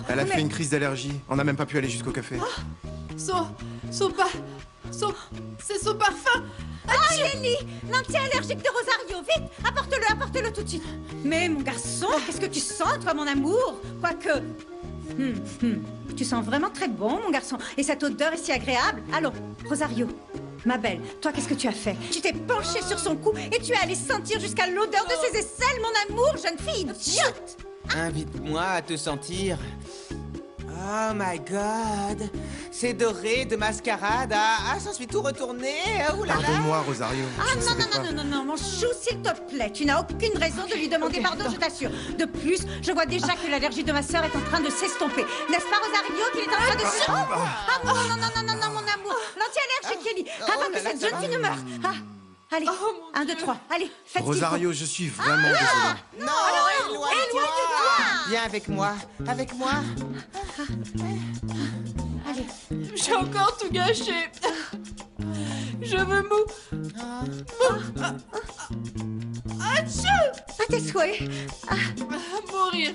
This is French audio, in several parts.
Elle a fait une crise d'allergie. On n'a même pas pu aller jusqu'au café. C'est son parfum. Oh, Lily, l'anti-allergique de Rosario, vite, apporte-le tout de suite. Mais mon garçon, qu'est-ce que tu sens, toi, mon amour? Quoique... Tu sens vraiment très bon, mon garçon. Et cette odeur est si agréable. Allons, Rosario, ma belle, toi, qu'est-ce que tu as fait? Tu t'es penchée sur son cou et tu es allée sentir jusqu'à l'odeur de ses aisselles, mon amour, jeune fille idiote. Invite-moi à te sentir. Oh my god. C'est doré de mascarade. Ah, ça se fait tout retourner. Oh là là. Pardonne-moi, Rosario. Ah non, mon chou, s'il te plaît. Tu n'as aucune raison de lui demander pardon, je t'assure. De plus, je vois déjà que l'allergie de ma sœur est en train de s'estomper. N'est-ce pas, Rosario, qu'il est en train de... non, mon amour. L'anti-allergique, Kelly. Avant que cette jeune fille ne meure. Allez, 1, 2, 3. Allez, faites Rosario, je suis vraiment désolé. Non, éloigne-toi. Viens avec moi. Allez. J'ai encore tout gâché. Je veux À tes souhaits. mourir.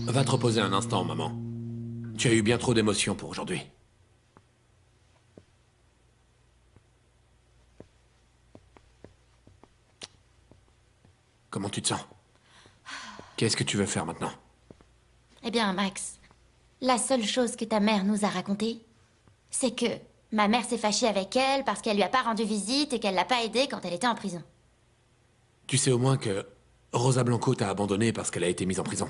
Va te reposer un instant, maman. Tu as eu bien trop d'émotions pour aujourd'hui. Comment tu te sens? Qu'est-ce que tu veux faire maintenant? Eh bien, Max, la seule chose que ta mère nous a racontée, c'est que ma mère s'est fâchée avec elle parce qu'elle lui a pas rendu visite et qu'elle l'a pas aidée quand elle était en prison. Tu sais au moins que Rosa Blanco t'a abandonné parce qu'elle a été mise en prison.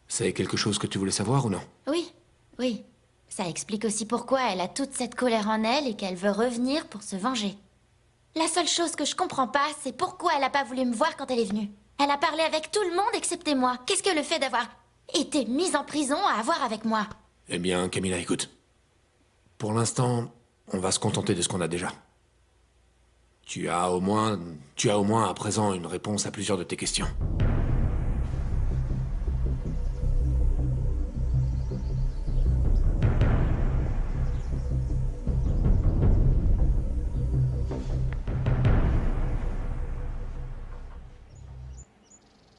C'est quelque chose que tu voulais savoir ou non? Oui. Ça explique aussi pourquoi elle a toute cette colère en elle et qu'elle veut revenir pour se venger. La seule chose que je comprends pas, c'est pourquoi elle a pas voulu me voir quand elle est venue. Elle a parlé avec tout le monde excepté moi. Qu'est-ce que le fait d'avoir été mise en prison a à voir avec moi? Eh bien, Camilla, écoute. Pour l'instant, on va se contenter de ce qu'on a déjà. Tu as au moins à présent une réponse à plusieurs de tes questions.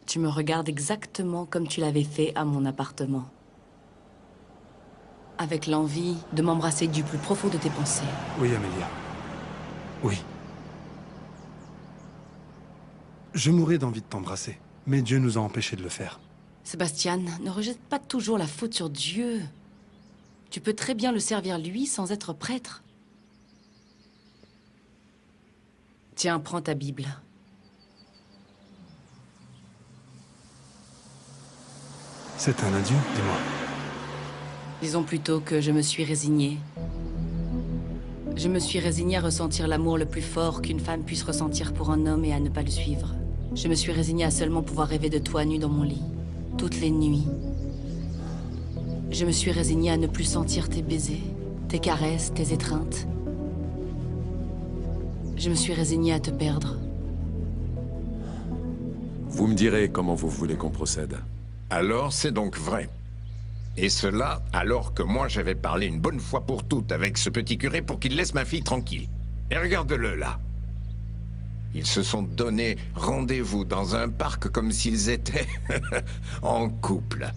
Tu me regardes exactement comme tu l'avais fait à mon appartement. Avec l'envie de m'embrasser du plus profond de tes pensées. Oui, Amélia. Oui. Je mourrais d'envie de t'embrasser, mais Dieu nous a empêchés de le faire. Sébastien, ne rejette pas toujours la faute sur Dieu. Tu peux très bien le servir lui sans être prêtre. Tiens, prends ta Bible. C'est un adieu, dis-moi. Disons plutôt que je me suis résignée. Je me suis résignée à ressentir l'amour le plus fort qu'une femme puisse ressentir pour un homme et à ne pas le suivre. Je me suis résignée à seulement pouvoir rêver de toi nue dans mon lit, toutes les nuits. Je me suis résignée à ne plus sentir tes baisers, tes caresses, tes étreintes. Je me suis résignée à te perdre. Vous me direz comment vous voulez qu'on procède. Alors, c'est donc vrai. Et cela, alors que moi j'avais parlé une bonne fois pour toutes avec ce petit curé pour qu'il laisse ma fille tranquille. Et regarde-le là. Ils se sont donné rendez-vous dans un parc comme s'ils étaient en couple.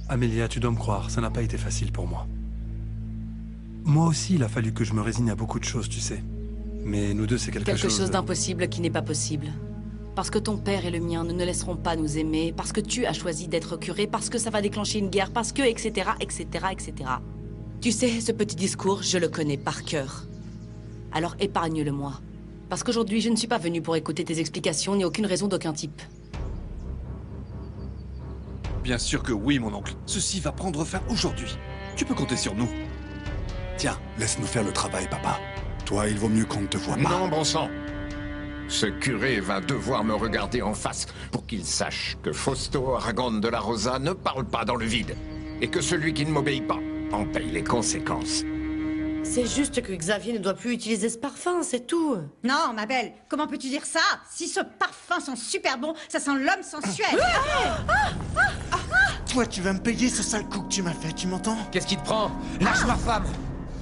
Amélia, tu dois me croire, ça n'a pas été facile pour moi. Moi aussi, il a fallu que je me résigne à beaucoup de choses, tu sais. Mais nous deux, c'est quelque chose d'impossible qui n'est pas possible. Parce que ton père et le mien ne nous laisseront pas nous aimer, parce que tu as choisi d'être curé, parce que ça va déclencher une guerre, parce que, etc., etc., etc. Tu sais, ce petit discours, je le connais par cœur. Alors épargne-le-moi. Parce qu'aujourd'hui, je ne suis pas venue pour écouter tes explications, ni aucune raison d'aucun type. Bien sûr que oui, mon oncle. Ceci va prendre fin aujourd'hui. Tu peux compter sur nous. Tiens, laisse-nous faire le travail, papa. Toi, il vaut mieux qu'on ne te voit pas. Non, bon sang. Ce curé va devoir me regarder en face pour qu'il sache que Fausto Aragon de la Rosa ne parle pas dans le vide. Et que celui qui ne m'obéit pas en paye les conséquences. C'est juste que Xavier ne doit plus utiliser ce parfum, c'est tout. Non, ma belle, comment peux-tu dire ça? Si ce parfum sent super bon, ça sent l'homme sensuel. Toi, tu vas me payer ce sale coup que tu m'as fait, tu m'entends? Qu'est-ce qui te prend? Lâche ma femme!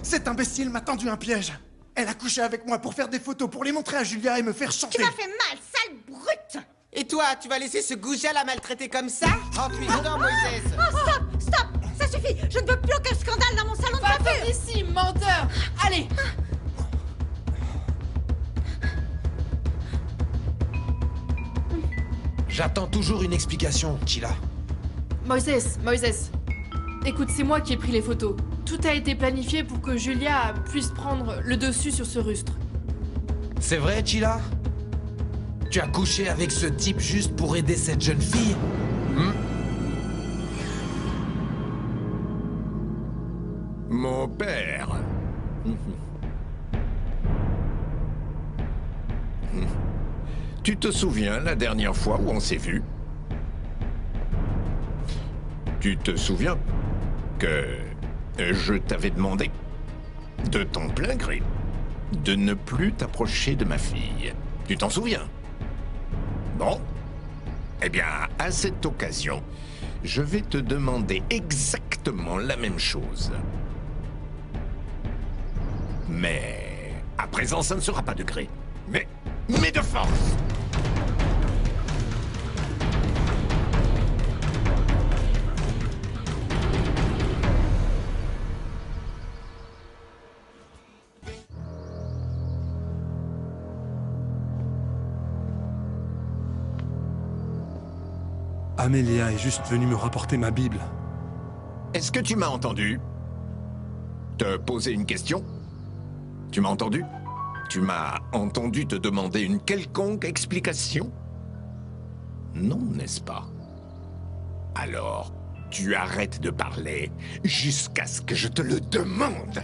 Cet imbécile m'a tendu un piège. Elle a couché avec moi pour faire des photos, pour les montrer à Julia et me faire chanter. Tu m'as fait mal, sale brute! Et toi, tu vas laisser ce goujat la maltraiter comme ça? Rentre-lui dedans, Moïse. Oh, stop, stop, ça suffit. Je ne veux plus aucun scandale dans mon salon de Va coiffure. ici, menteur. Allez. J'attends toujours une explication, Chila. Moïse. Écoute, c'est moi qui ai pris les photos. Tout a été planifié pour que Julia puisse prendre le dessus sur ce rustre. C'est vrai, Chila? Tu as couché avec ce type juste pour aider cette jeune fille? Mon père. Tu te souviens la dernière fois où on s'est vus? Tu te souviens que je t'avais demandé, de ton plein gré, de ne plus t'approcher de ma fille? Tu t'en souviens? Bon. Eh bien, à cette occasion, je vais te demander exactement la même chose. Mais à présent, ça ne sera pas de gré, mais de force. Amélia est juste venue me rapporter ma Bible. Est-ce que tu m'as entendu? Te poser une question? Tu m'as entendu? Tu m'as entendu te demander une quelconque explication? Non, n'est-ce pas? Alors, tu arrêtes de parler jusqu'à ce que je te le demande.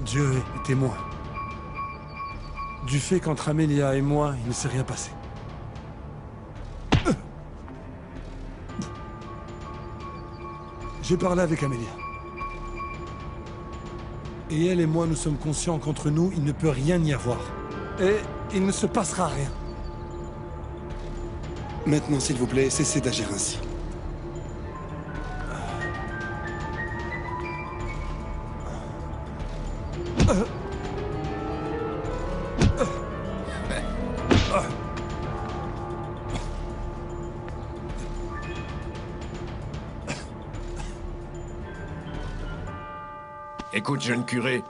Dieu est témoin. Du fait qu'entre Amélia et moi, il ne s'est rien passé. J'ai parlé avec Amélia. Et elle et moi, nous sommes conscients qu'entre nous, il ne peut rien y avoir. Et il ne se passera rien. Maintenant, s'il vous plaît, cessez d'agir ainsi. Écoute, jeune curé,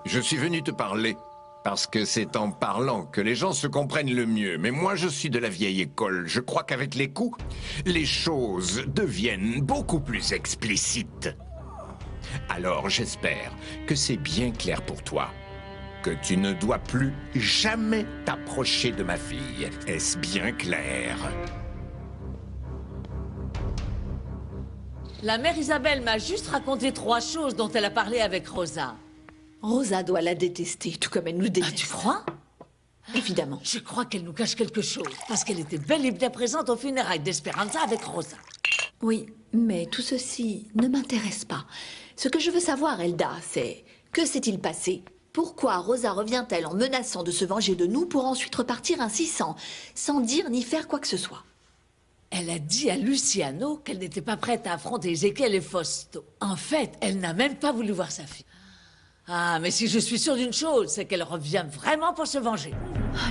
je suis venu te parler parce que c'est en parlant que les gens se comprennent le mieux. Mais moi, je suis de la vieille école. Je crois qu'avec les coups, les choses deviennent beaucoup plus explicites. Alors, j'espère que c'est bien clair pour toi que tu ne dois plus jamais t'approcher de ma fille. Est-ce bien clair? La mère Isabelle m'a juste raconté 3 choses dont elle a parlé avec Rosa. Rosa doit la détester, tout comme elle nous déteste. Ah, tu crois? Évidemment. Je crois qu'elle nous cache quelque chose, parce qu'elle était bel et bien présente aux funérailles d'Esperanza avec Rosa. Oui, mais tout ceci ne m'intéresse pas. Ce que je veux savoir, Elda, c'est... Que s'est-il passé? Pourquoi Rosa revient-elle en menaçant de se venger de nous pour ensuite repartir ainsi sans dire ni faire quoi que ce soit? Elle a dit à Luciano qu'elle n'était pas prête à affronter Ezekiel et Fausto. En fait, elle n'a même pas voulu voir sa fille. Ah, mais si je suis sûre d'une chose, c'est qu'elle revient vraiment pour se venger.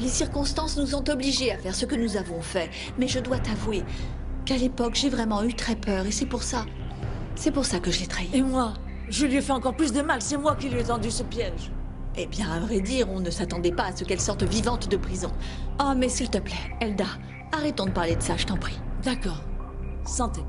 Les circonstances nous ont obligés à faire ce que nous avons fait. Mais je dois t'avouer qu'à l'époque, j'ai vraiment eu très peur. Et c'est pour ça que je l'ai trahi. Et moi? Je lui ai fait encore plus de mal. C'est moi qui lui ai tendu ce piège. Eh bien, à vrai dire, on ne s'attendait pas à ce qu'elle sorte vivante de prison. Oh, mais s'il te plaît, Elda, arrêtons de parler de ça, je t'en prie. D'accord. Santé.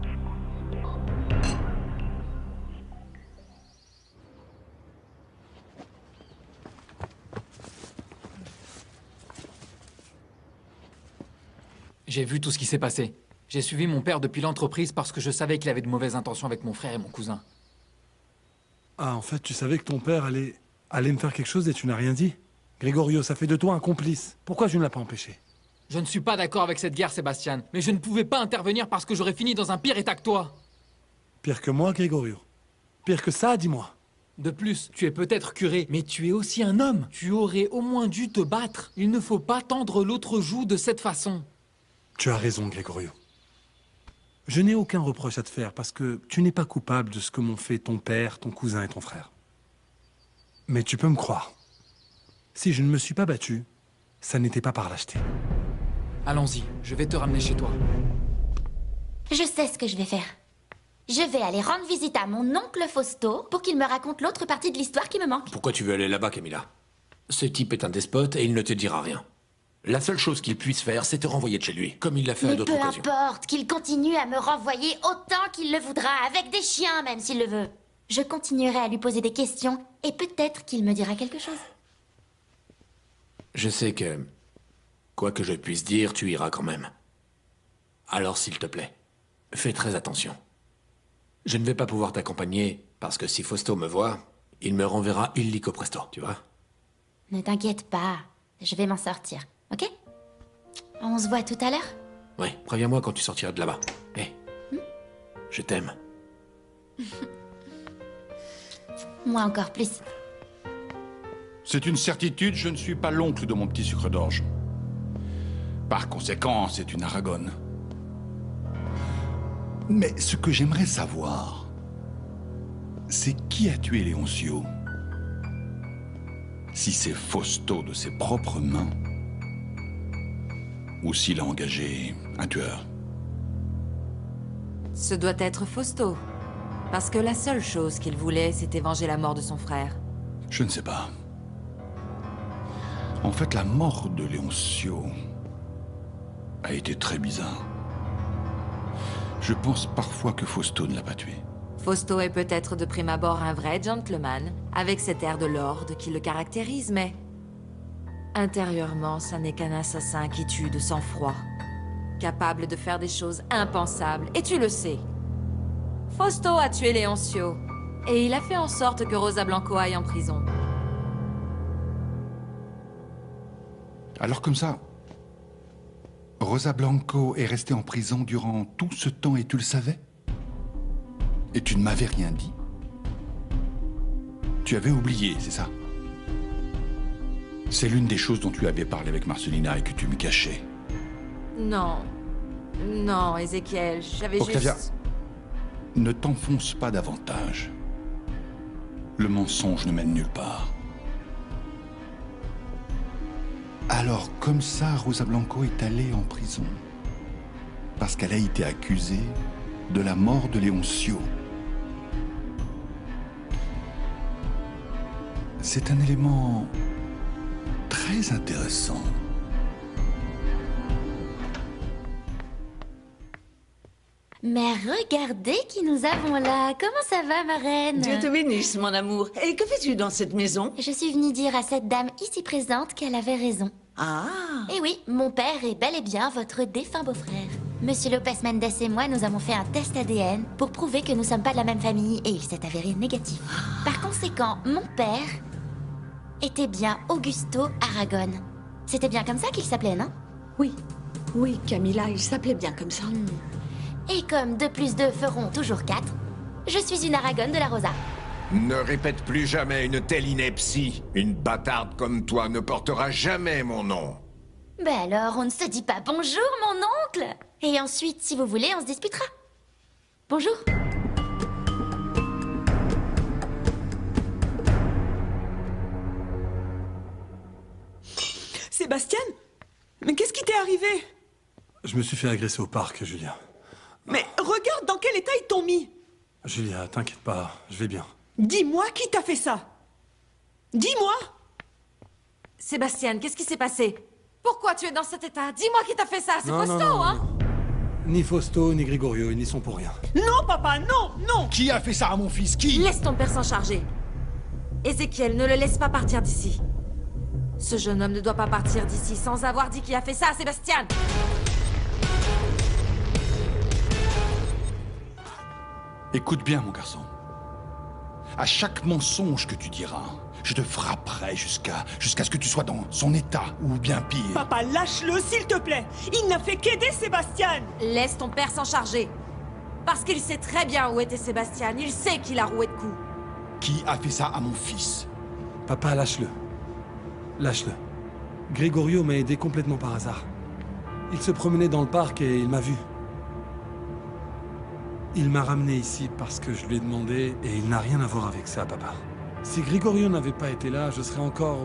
J'ai vu tout ce qui s'est passé. J'ai suivi mon père depuis l'entreprise parce que je savais qu'il avait de mauvaises intentions avec mon frère et mon cousin. Ah, en fait, tu savais que ton père allait me faire quelque chose et tu n'as rien dit? Gregorio, ça fait de toi un complice. Pourquoi tu ne l'as pas empêché? Je ne suis pas d'accord avec cette guerre, Sébastien, mais je ne pouvais pas intervenir parce que j'aurais fini dans un pire état que toi. Pire que moi, Gregorio? Pire que ça, dis-moi. De plus, tu es peut-être curé, mais tu es aussi un homme. Tu aurais au moins dû te battre. Il ne faut pas tendre l'autre joue de cette façon. Tu as raison, Gregorio. Je n'ai aucun reproche à te faire parce que tu n'es pas coupable de ce que m'ont fait ton père, ton cousin et ton frère. Mais tu peux me croire. Si je ne me suis pas battu, ça n'était pas par lâcheté. Allons-y, je vais te ramener chez toi. Je sais ce que je vais faire. Je vais aller rendre visite à mon oncle Fausto pour qu'il me raconte l'autre partie de l'histoire qui me manque. Pourquoi tu veux aller là-bas, Camilla? Ce type est un despote et il ne te dira rien. La seule chose qu'il puisse faire, c'est te renvoyer de chez lui, comme il l'a fait à Mais d'autres peu occasions. importe, qu'il continue à me renvoyer autant qu'il le voudra, avec des chiens même s'il le veut. Je continuerai à lui poser des questions et peut-être qu'il me dira quelque chose. Je sais que, quoi que je puisse dire, tu iras quand même. Alors s'il te plaît, fais très attention. Je ne vais pas pouvoir t'accompagner, parce que si Fausto me voit, il me renverra illico presto, tu vois? Ne t'inquiète pas, je vais m'en sortir, ok? On se voit tout à l'heure? Oui, préviens-moi quand tu sortiras de là-bas. Hé, je t'aime. Moi encore plus. C'est une certitude, je ne suis pas l'oncle de mon petit sucre d'orge. Par conséquent, c'est une Aragone. Mais ce que j'aimerais savoir, c'est qui a tué Léoncio? Si c'est Fausto de ses propres mains, ou s'il a engagé un tueur. Ce doit être Fausto. Parce que la seule chose qu'il voulait, c'était venger la mort de son frère. Je ne sais pas. En fait, la mort de Léoncio a été très bizarre. Je pense parfois que Fausto ne l'a pas tué. Fausto est peut-être de prime abord un vrai gentleman, avec cet air de lord qui le caractérise, mais... intérieurement, ça n'est qu'un assassin qui tue de sang-froid. Capable de faire des choses impensables, et tu le sais. Fausto a tué Léoncio, et il a fait en sorte que Rosa Blanco aille en prison. Alors comme ça, Rosa Blanco est restée en prison durant tout ce temps et tu le savais? Et tu ne m'avais rien dit? Tu avais oublié, c'est ça? C'est l'une des choses dont tu avais parlé avec Marcelina et que tu me cachais. Non. Non, Ézéchiel, j'avais Octavia, juste... ne t'enfonce pas davantage. Le mensonge ne mène nulle part. Alors, comme ça, Rosa Blanco est allée en prison. Parce qu'elle a été accusée de la mort de Léoncio. C'est un élément très intéressant. Mais regardez qui nous avons là. Comment ça va, ma reine? Dieu te bénisse, mon amour. Et que fais-tu dans cette maison? Je suis venue dire à cette dame ici présente qu'elle avait raison. Ah! Et oui, mon père est bel et bien votre défunt beau-frère. Monsieur Lopez Mendes et moi, nous avons fait un test ADN pour prouver que nous sommes pas de la même famille et il s'est avéré négatif. Par conséquent, mon père était bien Augusto Aragon. C'était bien comme ça qu'il s'appelait, non? Oui. Oui, Camilla, il s'appelait bien comme ça. Et comme 2 plus 2 feront toujours 4, je suis une Aragon de la Rosa. Ne répète plus jamais une telle ineptie. Une bâtarde comme toi ne portera jamais mon nom. Ben alors, on ne se dit pas bonjour, mon oncle. Et ensuite, si vous voulez, on se disputera. Bonjour. Sébastien? Mais qu'est-ce qui t'est arrivé? Je me suis fait agresser au parc, Julia. Mais regarde dans quel état ils t'ont mis! Julia, t'inquiète pas, je vais bien. Dis-moi qui t'a fait ça! Dis-moi! Sébastien, qu'est-ce qui s'est passé? Pourquoi tu es dans cet état? Dis-moi qui t'a fait ça, c'est Fausto, hein? Ni Fausto, ni Gregorio, ils n'y sont pour rien. Non, papa, non, non! Qui a fait ça à mon fils? Qui? Laisse ton père s'en charger. Ézéchiel, ne le laisse pas partir d'ici. Ce jeune homme ne doit pas partir d'ici sans avoir dit qui a fait ça à Sébastien. Écoute bien, mon garçon. À chaque mensonge que tu diras, je te frapperai jusqu'à ce que tu sois dans son état, ou bien pire. Papa, lâche-le, s'il te plaît! Il n'a fait qu'aider Sébastien! Laisse ton père s'en charger. Parce qu'il sait très bien où était Sébastien. Il sait qu'il a roué de coups. Qui a fait ça à mon fils? Papa, lâche-le. Lâche-le. Gregorio m'a aidé complètement par hasard. Il se promenait dans le parc et il m'a vu. Il m'a ramené ici parce que je lui ai demandé et il n'a rien à voir avec ça, papa. Si Gregorio n'avait pas été là, je serais encore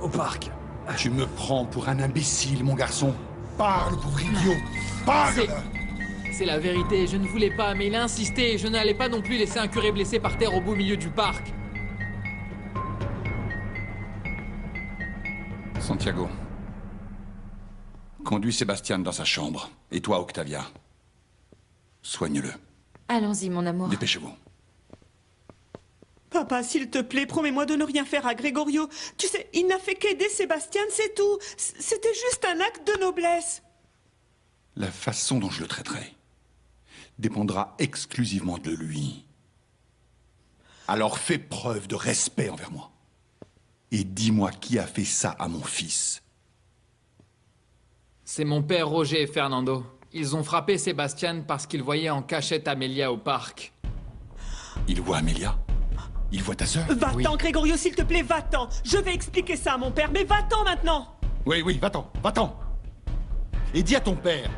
au parc. Tu me prends pour un imbécile, mon garçon. Parle, pauvre idiot. Parle! C'est la vérité, je ne voulais pas, mais il a insisté et je n'allais pas non plus laisser un curé blessé par terre au beau milieu du parc. Santiago. Conduis Sébastien dans sa chambre. Et toi, Octavia. Soigne-le. Allons-y, mon amour. Dépêchez-vous. Papa, s'il te plaît, promets-moi de ne rien faire à Gregorio. Tu sais, il n'a fait qu'aider Sébastien, c'est tout. C'était juste un acte de noblesse. La façon dont je le traiterai dépendra exclusivement de lui. Alors fais preuve de respect envers moi. Et dis-moi qui a fait ça à mon fils. C'est mon père Roger et Fernando. Ils ont frappé Sébastien parce qu'ils voyaient en cachette Amélia au parc. Il voit Amélia? Il voit ta sœur? Va-t'en, Gregorio, s'il te plaît, va-t'en. Je vais expliquer ça à mon père, mais va-t'en maintenant. Oui, va-t'en, va-t'en. Et dis à ton père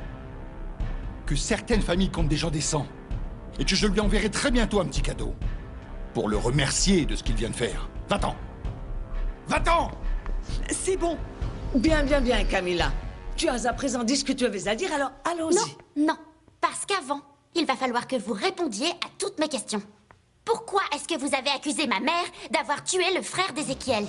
que certaines familles comptent des gens décents. Et que je lui enverrai très bientôt un petit cadeau. Pour le remercier de ce qu'il vient de faire. Va-t'en. Va-t'en. C'est bon. Bien, Camilla. Tu as à présent dit ce que tu avais à dire, alors allons-y. Non, parce qu'avant, il va falloir que vous répondiez à toutes mes questions. Pourquoi est-ce que vous avez accusé ma mère d'avoir tué le frère d'Ézéchiel?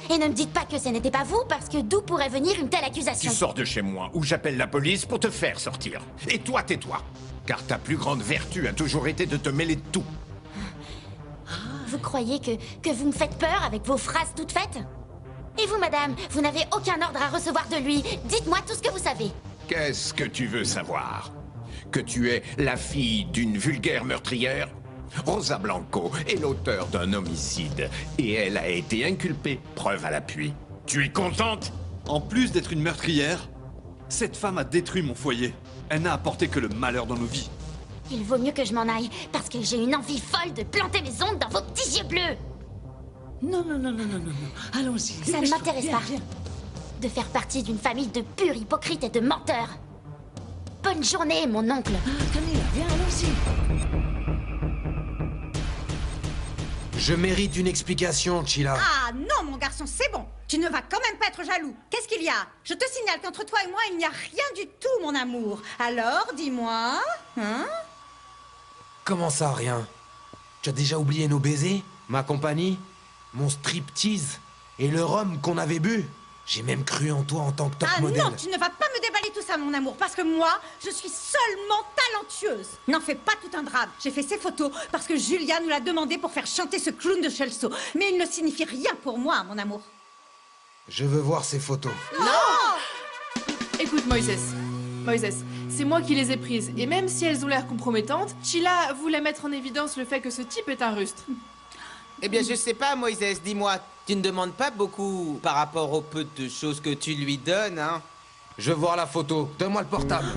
Et ne me dites pas que ce n'était pas vous, parce que d'où pourrait venir une telle accusation? Tu sors de chez moi, ou j'appelle la police pour te faire sortir. Et toi, tais-toi. Car ta plus grande vertu a toujours été de te mêler de tout. Vous croyez que vous me faites peur avec vos phrases toutes faites? Et vous, madame, vous n'avez aucun ordre à recevoir de lui. Dites-moi tout ce que vous savez. Qu'est-ce que tu veux savoir? Que tu es la fille d'une vulgaire meurtrière? Rosa Blanco est l'auteur d'un homicide et elle a été inculpée, preuve à l'appui. Tu es contente? En plus d'être une meurtrière, cette femme a détruit mon foyer. Elle n'a apporté que le malheur dans nos vies. Il vaut mieux que je m'en aille, parce que j'ai une envie folle de planter mes ongles dans vos petits yeux bleus. Non. Allons-y. Ça ne m'intéresse pas. De faire partie d'une famille de purs hypocrites et de menteurs. Bonne journée, mon oncle. Camilla, viens, allons-y. Je mérite une explication, Chila. Ah non, mon garçon, c'est bon. Tu ne vas quand même pas être jaloux. Qu'est-ce qu'il y a? Je te signale qu'entre toi et moi, il n'y a rien du tout, mon amour. Alors, dis-moi, hein? Comment ça, rien? Tu as déjà oublié nos baisers, ma compagnie, mon striptease et le rhum qu'on avait bu? J'ai même cru en toi en tant que top modèle. Non, tu ne vas pas me déballer tout ça, mon amour, parce que moi, je suis seulement talentueuse. N'en fais pas tout un drame. J'ai fait ces photos parce que Julia nous l'a demandé pour faire chanter ce clown de Chelsea. Mais il ne signifie rien pour moi, mon amour. Je veux voir ces photos. Non! Écoute, Moïse, c'est moi qui les ai prises. Et même si elles ont l'air compromettantes, Sheila voulait mettre en évidence le fait que ce type est un rustre. Eh bien, je sais pas, Moïse, dis-moi, tu ne demandes pas beaucoup par rapport au peu de choses que tu lui donnes, hein? Je veux voir la photo. Donne-moi le portable.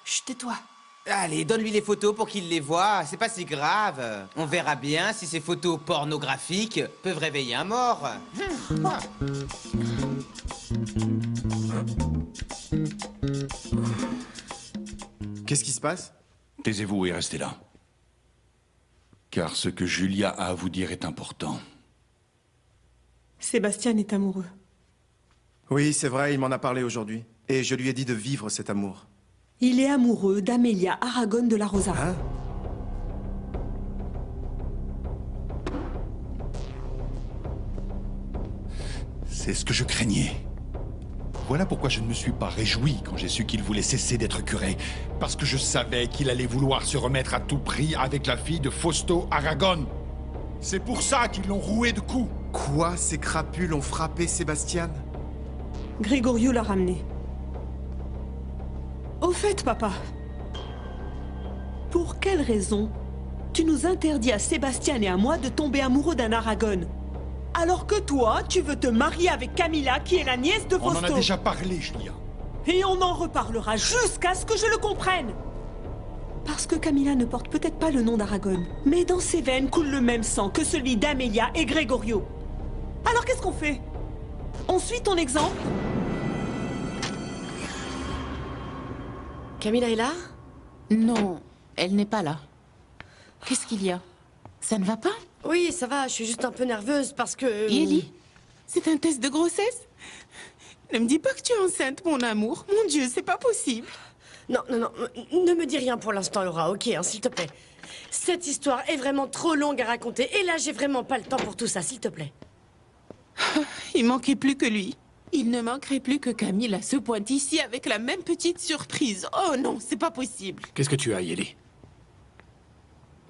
Chut, tais-toi. Allez, donne-lui les photos pour qu'il les voie, c'est pas si grave. On verra bien si ces photos pornographiques peuvent réveiller un mort. Qu'est-ce qui se passe? Taisez-vous et restez là. Car ce que Julia a à vous dire est important. Sébastien est amoureux. Oui, c'est vrai, il m'en a parlé aujourd'hui. Et je lui ai dit de vivre cet amour. Il est amoureux d'Amélia Aragon de la Rosa. Hein? C'est ce que je craignais. Voilà pourquoi je ne me suis pas réjoui quand j'ai su qu'il voulait cesser d'être curé. Parce que je savais qu'il allait vouloir se remettre à tout prix avec la fille de Fausto Aragon. C'est pour ça qu'ils l'ont roué de coups. Quoi? Ces crapules ont frappé Sébastien? Gregorio l'a ramené. Au fait, papa, pour quelle raison tu nous interdis à Sébastien et à moi de tomber amoureux d'un Aragon, alors que toi, tu veux te marier avec Camilla, qui est la nièce de Fausto? On en a déjà parlé, Julia. Et on en reparlera jusqu'à ce que je le comprenne. Parce que Camilla ne porte peut-être pas le nom d'Aragon, mais dans ses veines coule le même sang que celui d'Amélia et Gregorio. Alors qu'est-ce qu'on fait? On suit ton exemple? Camilla est là? Non, elle n'est pas là. Qu'est-ce qu'il y a? Ça ne va pas? Oui, ça va, je suis juste un peu nerveuse parce que... Ellie, c'est un test de grossesse? Ne me dis pas que tu es enceinte, mon amour. Mon Dieu, c'est pas possible. Non, ne me dis rien pour l'instant, Laura, ok, hein, s'il te plaît. Cette histoire est vraiment trop longue à raconter, et là, j'ai vraiment pas le temps pour tout ça, s'il te plaît. Il manquait plus que lui. Il ne manquerait plus que Camilla se pointe ici avec la même petite surprise. Oh non, c'est pas possible. Qu'est-ce que tu as, Ellie?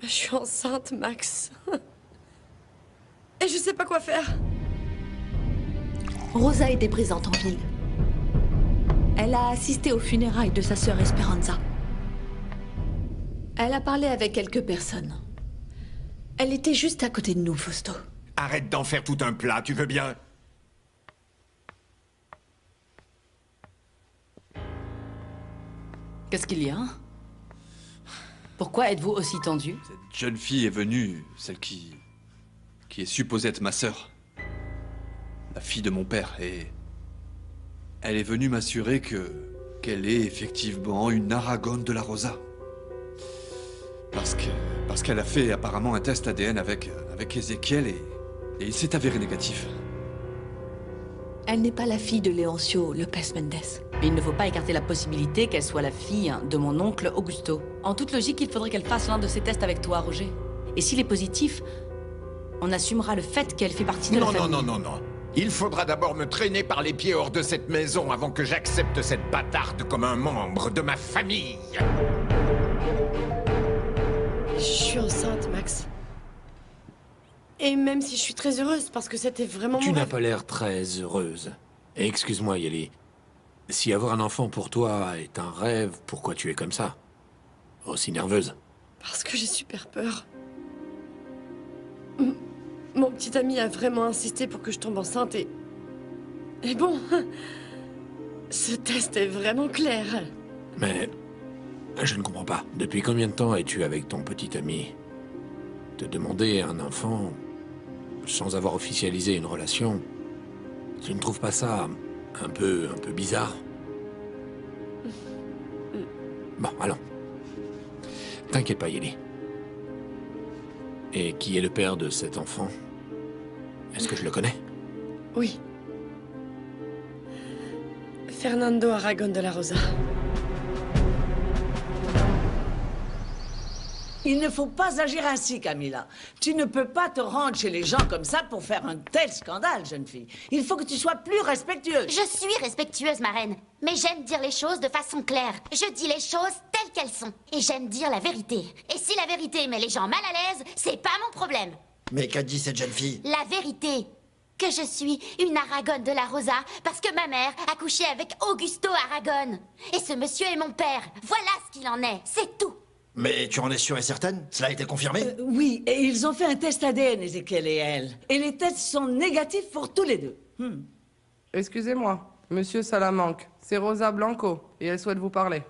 Je suis enceinte, Max. Et je sais pas quoi faire. Rosa était présente en ville. Elle a assisté aux funérailles de sa sœur Esperanza. Elle a parlé avec quelques personnes. Elle était juste à côté de nous, Fausto. Arrête d'en faire tout un plat, tu veux bien? Qu'est-ce qu'il y a? Pourquoi êtes-vous aussi tendu? Cette jeune fille est venue, celle qui est supposée être ma sœur. La fille de mon père, et... elle est venue m'assurer qu'elle est effectivement une Aragone de la Rosa. Parce qu'elle a fait apparemment un test ADN avec Ezekiel et il s'est avéré négatif. Elle n'est pas la fille de Leoncio Lopez Mendes. Mais il ne faut pas écarter la possibilité qu'elle soit la fille de mon oncle Augusto. En toute logique, il faudrait qu'elle fasse l'un de ces tests avec toi, Roger. Et s'il est positif, on assumera le fait qu'elle fait partie de la famille. Non. Il faudra d'abord me traîner par les pieds hors de cette maison avant que j'accepte cette bâtarde comme un membre de ma famille. Je suis enceinte, Max. Et même si je suis très heureuse, parce que c'était vraiment Tu mon n'as rêve. pas l'air très heureuse. Et excuse-moi, Ellie. Si avoir un enfant pour toi est un rêve, pourquoi tu es comme ça? Aussi nerveuse? Parce que j'ai super peur. Mon petit ami a vraiment insisté pour que je tombe enceinte et bon, ce test est vraiment clair. Mais je ne comprends pas. Depuis combien de temps es-tu avec ton petit ami? Te demander un enfant sans avoir officialisé une relation, tu ne trouves pas ça un peu bizarre? Bon, allons. T'inquiète pas, Ellie. Et qui est le père de cet enfant? Est-ce que je le connais? Oui. Fernando Aragon de la Rosa. Il ne faut pas agir ainsi, Camilla. Tu ne peux pas te rendre chez les gens comme ça pour faire un tel scandale, jeune fille. Il faut que tu sois plus respectueuse. Je suis respectueuse, ma reine. Mais j'aime dire les choses de façon claire. Je dis les choses telles qu'elles sont. Et j'aime dire la vérité. Et si la vérité met les gens mal à l'aise, c'est pas mon problème. Mais qu'a dit cette jeune fille? La vérité. Que je suis une Aragone de la Rosa parce que ma mère a couché avec Augusto Aragon. Et ce monsieur est mon père. Voilà ce qu'il en est. C'est tout. Mais tu en es sûre et certaine? Cela a été confirmé? Oui, et ils ont fait un test ADN, Ezekiel et elle. Et les tests sont négatifs pour tous les deux. Excusez-moi, monsieur Salamanque, c'est Rosa Blanco, et elle souhaite vous parler.